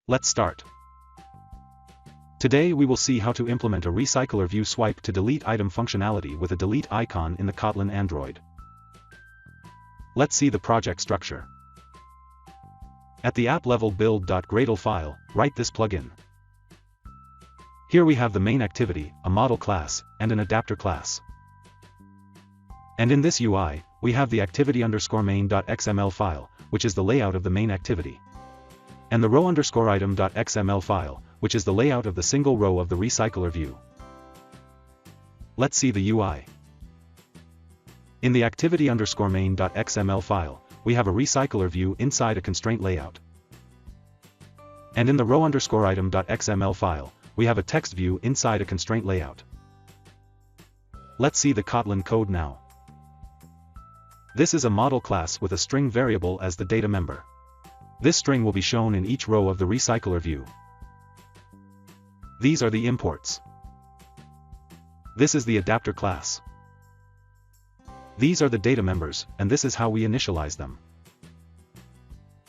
Let's start. Today we will see how to implement a recycler view swipe to delete item functionality with a delete icon in the Kotlin Android. Let's see the project structure. At the app level build.gradle file, write this plugin. Here we have the main activity, a model class, and an adapter class. And in this UI, we have the activity_main.xml file, which is the layout of the main activity. And the row_item.xml file, which is the layout of the single row of the recycler view. Let's see the UI. In the activity_main.xml file, we have a recycler view inside a constraint layout. And in the row_item.xml file, we have a text view inside a constraint layout. Let's see the Kotlin code now. This is a model class with a string variable as the data member. This string will be shown in each row of the recycler view. These are the imports. This is the adapter class. These are the data members, and this is how we initialize them.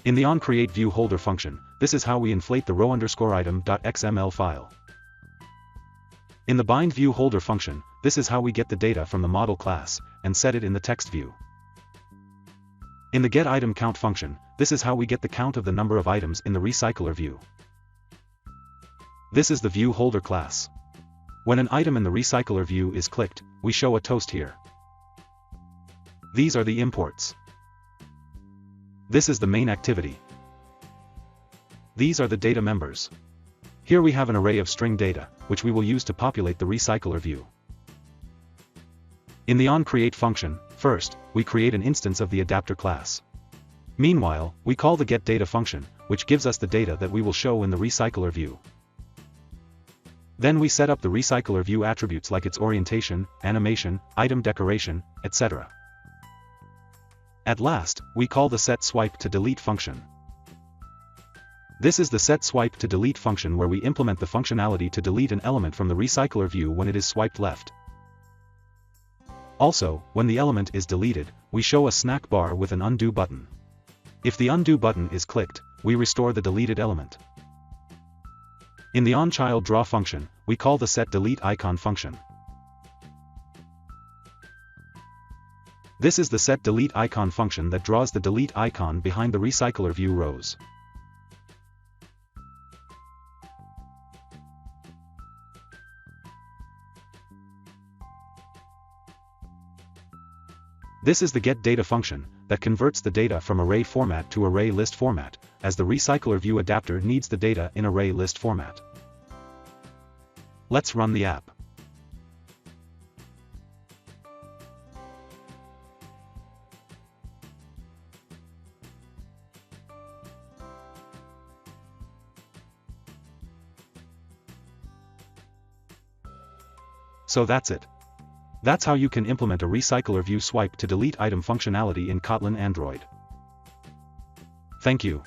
In the onCreateViewHolder function, this is how we inflate the row_item.xml file. In the bindViewHolder function, this is how we get the data from the model class, and set it in the text view. In the getItemCount function, this is how we get the count of the number of items in the recycler view. This is the viewHolder class. When an item in the recycler view is clicked, we show a toast here. These are the imports. This is the main activity. These are the data members. Here we have an array of string data, which we will use to populate the recycler view. In the onCreate function, first, we create an instance of the adapter class. Meanwhile, we call the getData function, which gives us the data that we will show in the recycler view. Then we set up the recycler view attributes like its orientation, animation, item decoration, etc. At last, we call the setSwipe2Delete function. This is the setSwipe2Delete function where we implement the functionality to delete an element from the recycler view when it is swiped left. Also, when the element is deleted, we show a snack bar with an undo button. If the undo button is clicked, we restore the deleted element. In the onChildDraw function, we call the setDeleteIcon function. This is the setDeleteIcon function that draws the delete icon behind the recycler view rows. This is the getData function, that converts the data from array format to array list format, as the recycler view adapter needs the data in array list format. Let's run the app. So that's it. That's how you can implement a recycler view swipe to delete item functionality in Kotlin Android. Thank you.